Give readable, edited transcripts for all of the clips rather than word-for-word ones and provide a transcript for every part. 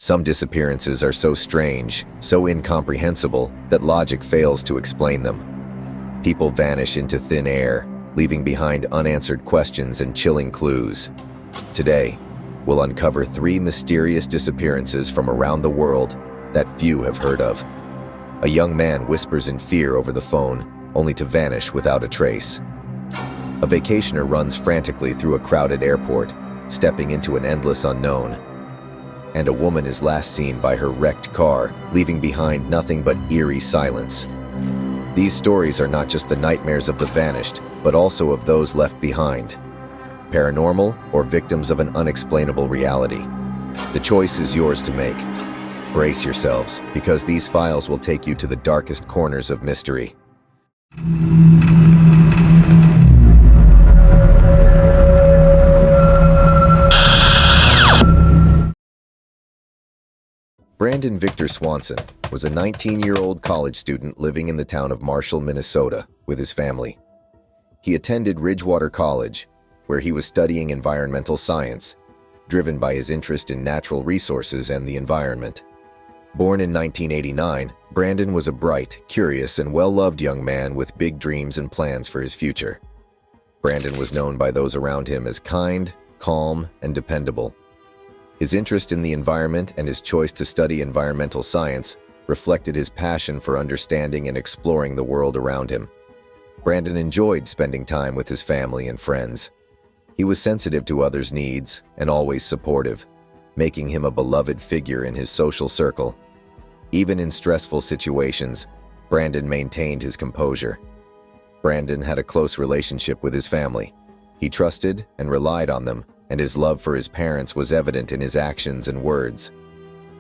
Some disappearances are so strange, so incomprehensible, that logic fails to explain them. People vanish into thin air, leaving behind unanswered questions and chilling clues. Today, we'll uncover 3 mysterious disappearances from around the world that few have heard of. A young man whispers in fear over the phone, only to vanish without a trace. A vacationer runs frantically through a crowded airport, stepping into an endless unknown. And a woman is last seen by her wrecked car, leaving behind nothing but eerie silence. These stories are not just the nightmares of the vanished, but also of those left behind. Paranormal or victims of an unexplainable reality. The choice is yours to make. Brace yourselves, because these files will take you to the darkest corners of mystery. Brandon Victor Swanson was a 19-year-old college student living in the town of Marshall, Minnesota, with his family. He attended Ridgewater College, where he was studying environmental science, driven by his interest in natural resources and the environment. Born in 1989, Brandon was a bright, curious, and well-loved young man with big dreams and plans for his future. Brandon was known by those around him as kind, calm, and dependable. His interest in the environment and his choice to study environmental science reflected his passion for understanding and exploring the world around him. Brandon enjoyed spending time with his family and friends. He was sensitive to others' needs and always supportive, making him a beloved figure in his social circle. Even in stressful situations, Brandon maintained his composure. Brandon had a close relationship with his family. He trusted and relied on them, and his love for his parents was evident in his actions and words.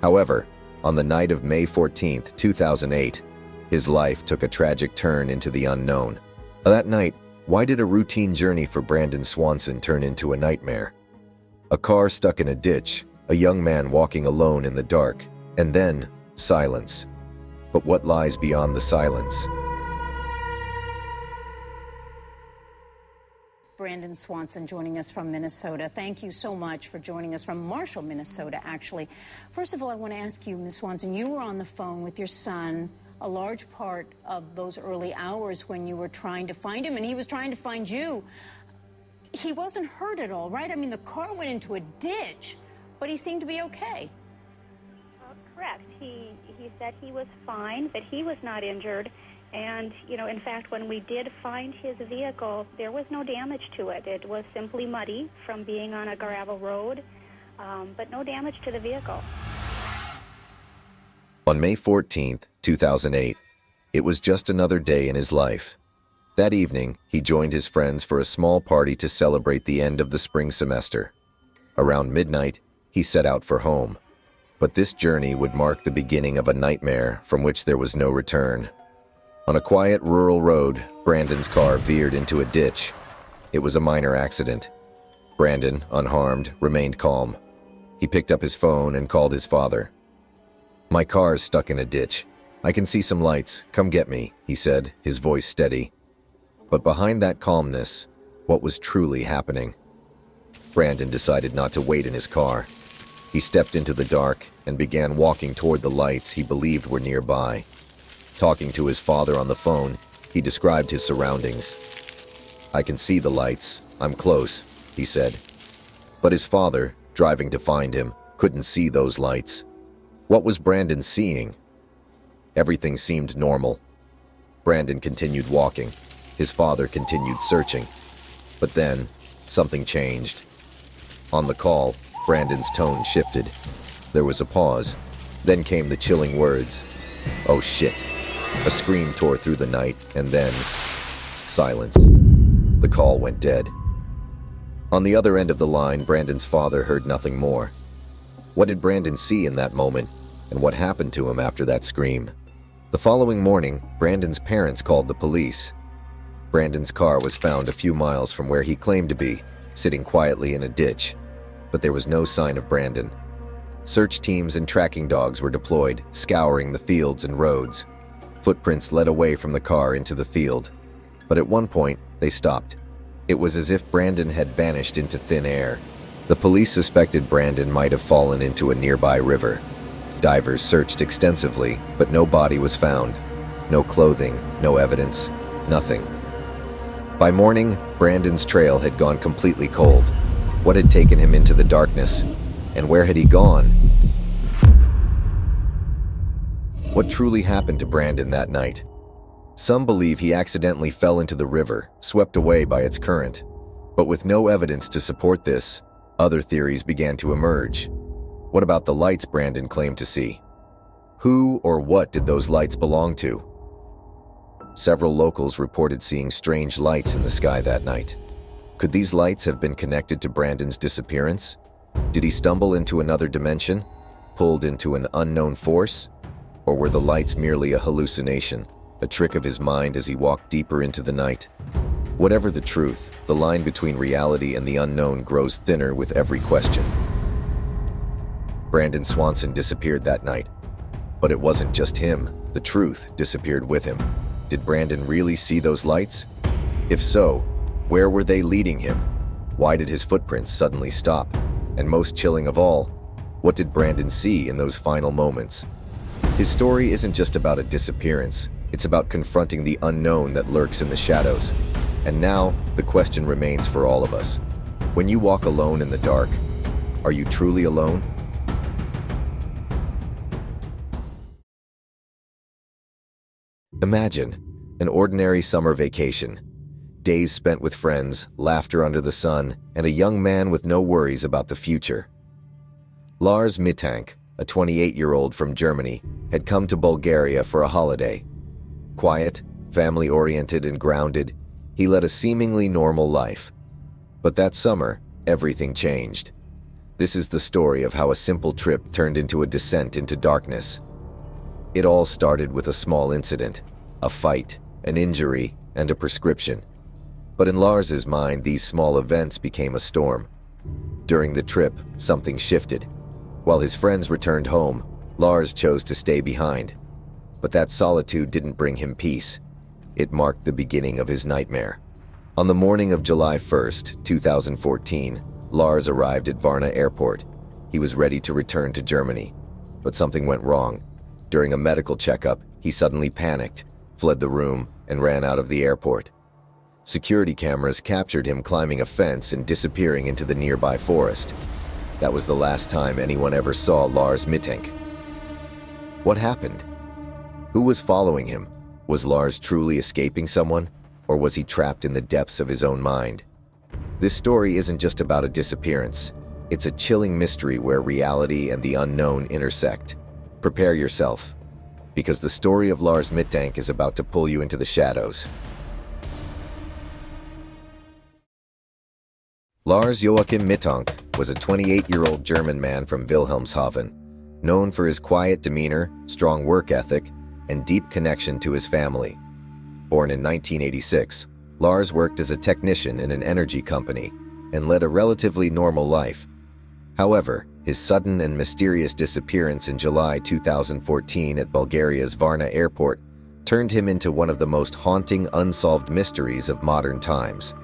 However, on the night of May 14, 2008, his life took a tragic turn into the unknown. That night, why did a routine journey for Brandon Swanson turn into a nightmare? A car stuck in a ditch, a young man walking alone in the dark, and then silence. But what lies beyond the silence? Brandon Swanson joining us from Minnesota. Thank you so much for joining us from Marshall, Minnesota, actually. First of all, I want to ask you, Ms. Swanson, you were on the phone with your son a large part of those early hours when you were trying to find him, and he was trying to find you. He wasn't hurt at all, right? I mean, the car went into a ditch, but he seemed to be okay. Correct. He said he was fine, that he was not injured. And, in fact, when we did find his vehicle, there was no damage to it. It was simply muddy from being on a gravel road, but no damage to the vehicle. On May 14, 2008, it was just another day in his life. That evening, he joined his friends for a small party to celebrate the end of the spring semester. Around midnight, he set out for home. But this journey would mark the beginning of a nightmare from which there was no return. On a quiet rural road, Brandon's car veered into a ditch. It was a minor accident. Brandon, unharmed, remained calm. He picked up his phone and called his father. "My car's stuck in a ditch. I can see some lights. Come get me," he said, his voice steady. But behind that calmness, what was truly happening? Brandon decided not to wait in his car. He stepped into the dark and began walking toward the lights he believed were nearby. Talking to his father on the phone, he described his surroundings. "I can see the lights. I'm close," he said. But his father, driving to find him, couldn't see those lights. What was Brandon seeing? Everything seemed normal. Brandon continued walking. His father continued searching. But then, something changed. On the call, Brandon's tone shifted. There was a pause. Then came the chilling words, "Oh shit." A scream tore through the night, and then silence. The call went dead. On the other end of the line, Brandon's father heard nothing more. What did Brandon see in that moment, and what happened to him after that scream? The following morning, Brandon's parents called the police. Brandon's car was found a few miles from where he claimed to be, sitting quietly in a ditch. But there was no sign of Brandon. Search teams and tracking dogs were deployed, scouring the fields and roads. Footprints led away from the car into the field. But at one point, they stopped. It was as if Brandon had vanished into thin air. The police suspected Brandon might have fallen into a nearby river. Divers searched extensively, but no body was found. No clothing, no evidence, nothing. By morning, Brandon's trail had gone completely cold. What had taken him into the darkness? And where had he gone? What truly happened to Brandon that night? Some believe he accidentally fell into the river, swept away by its current. But with no evidence to support this, other theories began to emerge. What about the lights Brandon claimed to see? Who or what did those lights belong to? Several locals reported seeing strange lights in the sky that night. Could these lights have been connected to Brandon's disappearance? Did he stumble into another dimension? Pulled into an unknown force? Or were the lights merely a hallucination, a trick of his mind as he walked deeper into the night? Whatever the truth, the line between reality and the unknown grows thinner with every question. Brandon Swanson disappeared that night. But it wasn't just him. The truth disappeared with him. Did Brandon really see those lights? If so, where were they leading him? Why did his footprints suddenly stop? And most chilling of all, what did Brandon see in those final moments? His story isn't just about a disappearance. It's about confronting the unknown that lurks in the shadows. And now, the question remains for all of us. When you walk alone in the dark, are you truly alone? Imagine an ordinary summer vacation. Days spent with friends, laughter under the sun, and a young man with no worries about the future. Lars Mittank, a 28-year-old from Germany, had come to Bulgaria for a holiday. Quiet, family-oriented, and grounded, he led a seemingly normal life. But that summer, everything changed. This is the story of how a simple trip turned into a descent into darkness. It all started with a small incident, a fight, an injury, and a prescription. But in Lars's mind, these small events became a storm. During the trip, something shifted. While his friends returned home, Lars chose to stay behind. But that solitude didn't bring him peace. It marked the beginning of his nightmare. On the morning of July 1st, 2014, Lars arrived at Varna Airport. He was ready to return to Germany. But something went wrong. During a medical checkup, he suddenly panicked, fled the room, and ran out of the airport. Security cameras captured him climbing a fence and disappearing into the nearby forest. That was the last time anyone ever saw Lars Mittank. What happened? Who was following him? Was Lars truly escaping someone, or was he trapped in the depths of his own mind? This story isn't just about a disappearance. It's a chilling mystery where reality and the unknown intersect. Prepare yourself, because the story of Lars Mittank is about to pull you into the shadows. Lars Joachim Mittank was a 28-year-old German man from Wilhelmshaven, known for his quiet demeanor, strong work ethic, and deep connection to his family. Born in 1986, Lars worked as a technician in an energy company and led a relatively normal life. However, his sudden and mysterious disappearance in July 2014 at Bulgaria's Varna Airport turned him into one of the most haunting unsolved mysteries of modern times.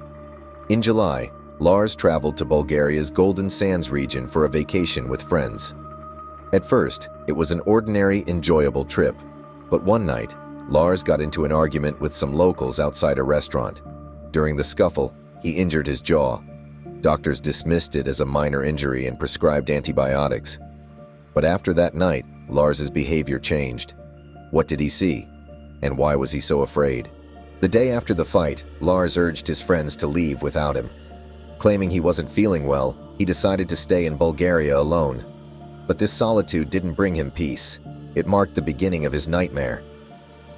In July, Lars traveled to Bulgaria's Golden Sands region for a vacation with friends. At first, it was an ordinary, enjoyable trip. But one night, Lars got into an argument with some locals outside a restaurant. During the scuffle, he injured his jaw. Doctors dismissed it as a minor injury and prescribed antibiotics. But after that night, Lars's behavior changed. What did he see? And why was he so afraid? The day after the fight, Lars urged his friends to leave without him. Claiming he wasn't feeling well, he decided to stay in Bulgaria alone. But this solitude didn't bring him peace. It marked the beginning of his nightmare.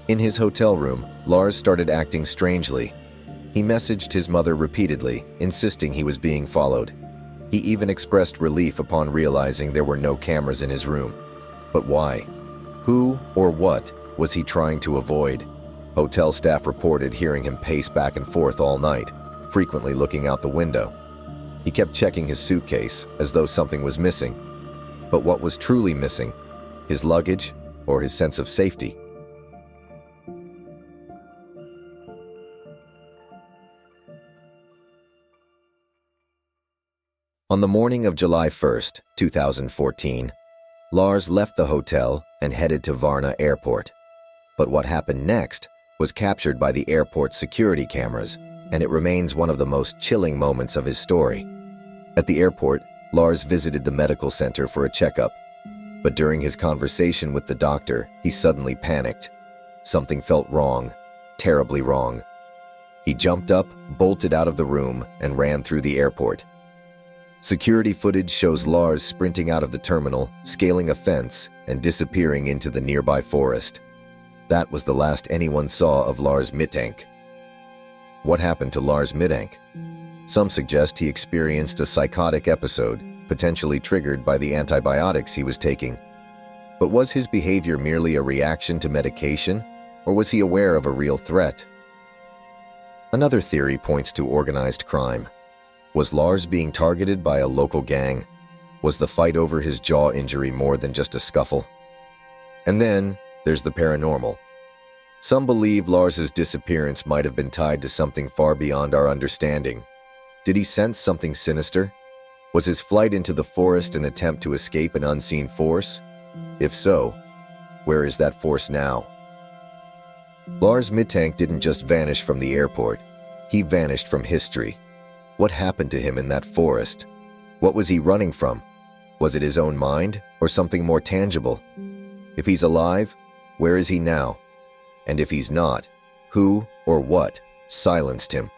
In his hotel room, Lars started acting strangely. He messaged his mother repeatedly, insisting he was being followed. He even expressed relief upon realizing there were no cameras in his room. But why? Who or what was he trying to avoid? Hotel staff reported hearing him pace back and forth all night, frequently looking out the window. He kept checking his suitcase as though something was missing. But what was truly missing? His luggage or his sense of safety? On the morning of July 1st, 2014, Lars left the hotel and headed to Varna Airport. But what happened next was captured by the airport's security cameras, and it remains one of the most chilling moments of his story. At the airport, Lars visited the medical center for a checkup. But during his conversation with the doctor, he suddenly panicked. Something felt wrong, terribly wrong. He jumped up, bolted out of the room, and ran through the airport. Security footage shows Lars sprinting out of the terminal, scaling a fence, and disappearing into the nearby forest. That was the last anyone saw of Lars Mittank. What happened to Lars Mittank? Some suggest he experienced a psychotic episode, potentially triggered by the antibiotics he was taking. But was his behavior merely a reaction to medication, or was he aware of a real threat? Another theory points to organized crime. Was Lars being targeted by a local gang? Was the fight over his jaw injury more than just a scuffle? And then there's the paranormal. Some believe Lars's disappearance might have been tied to something far beyond our understanding. Did he sense something sinister? Was his flight into the forest an attempt to escape an unseen force? If so, where is that force now? Lars Mittank didn't just vanish from the airport. He vanished from history. What happened to him in that forest? What was he running from? Was it his own mind or something more tangible? If he's alive, where is he now? And if he's not, who or what silenced him?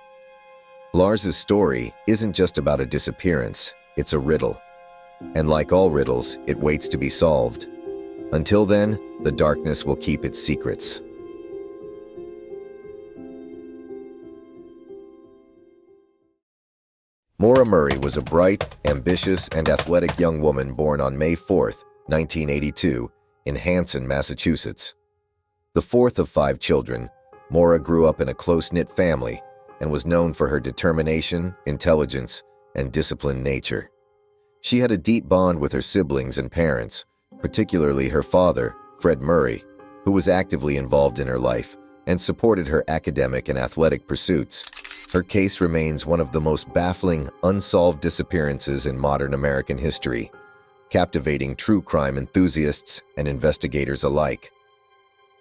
Lars's story isn't just about a disappearance, it's a riddle. And like all riddles, it waits to be solved. Until then, the darkness will keep its secrets. Maura Murray was a bright, ambitious, and athletic young woman born on May 4, 1982, in Hanson, Massachusetts. The fourth of 5 children, Maura grew up in a close-knit family and was known for her determination, intelligence, and disciplined nature. She had a deep bond with her siblings and parents, particularly her father, Fred Murray, who was actively involved in her life and supported her academic and athletic pursuits. Her case remains one of the most baffling, unsolved disappearances in modern American history, captivating true crime enthusiasts and investigators alike.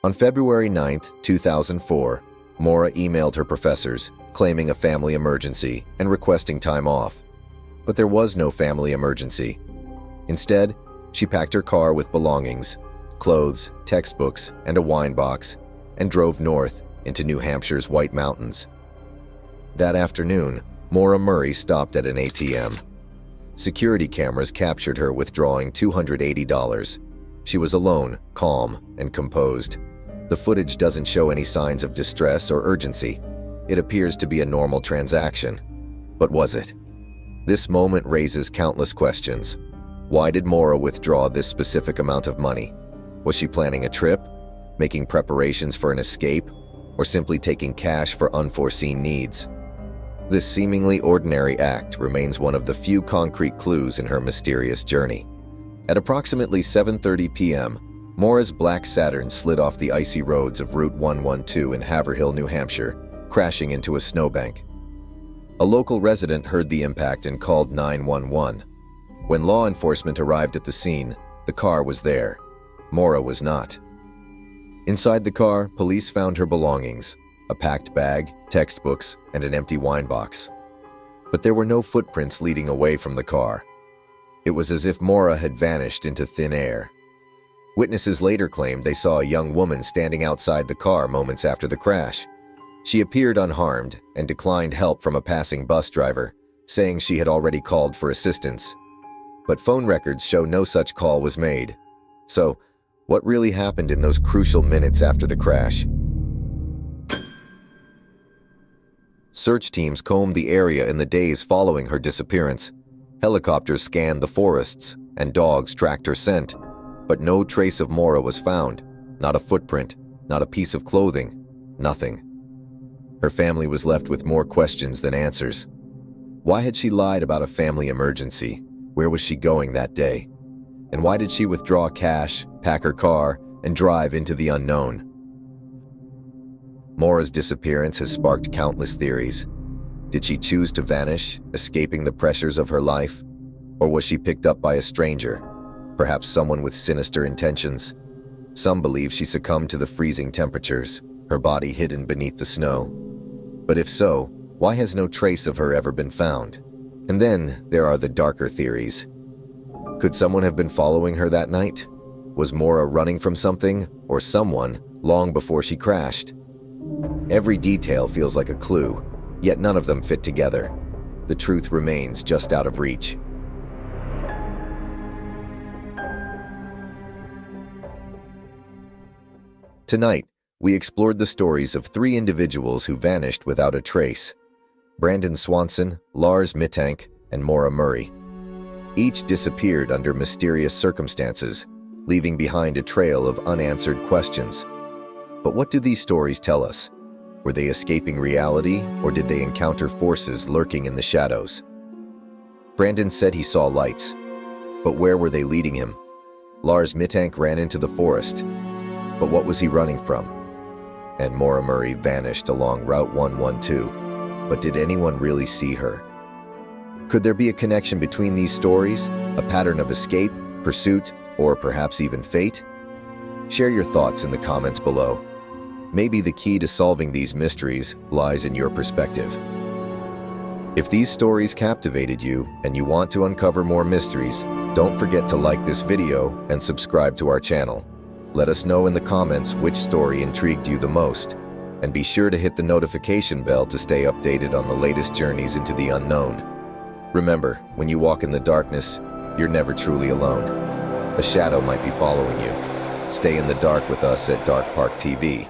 On February 9, 2004, Maura emailed her professors, claiming a family emergency and requesting time off. But there was no family emergency. Instead, she packed her car with belongings, clothes, textbooks, and a wine box, and drove north into New Hampshire's White Mountains. That afternoon, Maura Murray stopped at an ATM. Security cameras captured her withdrawing $280. She was alone, calm, and composed. The footage doesn't show any signs of distress or urgency. It appears to be a normal transaction. But was it? This moment raises countless questions. Why did Maura withdraw this specific amount of money? Was she planning a trip, making preparations for an escape, or simply taking cash for unforeseen needs? This seemingly ordinary act remains one of the few concrete clues in her mysterious journey. At approximately 7:30 p.m., Maura's black Saturn slid off the icy roads of Route 112 in Haverhill, New Hampshire, crashing into a snowbank. A local resident heard the impact and called 911. When law enforcement arrived at the scene, the car was there. Maura was not. Inside the car, police found her belongings, a packed bag, textbooks, and an empty wine box. But there were no footprints leading away from the car. It was as if Maura had vanished into thin air. Witnesses later claimed they saw a young woman standing outside the car moments after the crash. She appeared unharmed and declined help from a passing bus driver, saying she had already called for assistance. But phone records show no such call was made. So, what really happened in those crucial minutes after the crash? Search teams combed the area in the days following her disappearance. Helicopters scanned the forests, and dogs tracked her scent. But no trace of Maura was found. Not a footprint, not a piece of clothing, nothing. Her family was left with more questions than answers. Why had she lied about a family emergency? Where was she going that day? And why did she withdraw cash, pack her car, and drive into the unknown? Maura's disappearance has sparked countless theories. Did she choose to vanish, escaping the pressures of her life? Or was she picked up by a stranger? Perhaps someone with sinister intentions. Some believe she succumbed to the freezing temperatures, her body hidden beneath the snow. But if so, why has no trace of her ever been found? And then there are the darker theories. Could someone have been following her that night? Was Maura running from something or someone long before she crashed? Every detail feels like a clue, yet none of them fit together. The truth remains just out of reach. Tonight, we explored the stories of 3 individuals who vanished without a trace: Brandon Swanson, Lars Mittank, and Maura Murray. Each disappeared under mysterious circumstances, leaving behind a trail of unanswered questions. But what do these stories tell us? Were they escaping reality, or did they encounter forces lurking in the shadows? Brandon said he saw lights, but where were they leading him? Lars Mittank ran into the forest, but what was he running from? And Maura Murray vanished along Route 112, but did anyone really see her? Could there be a connection between these stories, a pattern of escape, pursuit, or perhaps even fate? Share your thoughts in the comments below. Maybe the key to solving these mysteries lies in your perspective. If these stories captivated you and you want to uncover more mysteries, don't forget to like this video and subscribe to our channel. Let us know in the comments which story intrigued you the most, and be sure to hit the notification bell to stay updated on the latest journeys into the unknown. Remember, when you walk in the darkness, you're never truly alone. A shadow might be following you. Stay in the dark with us at Dark Park TV.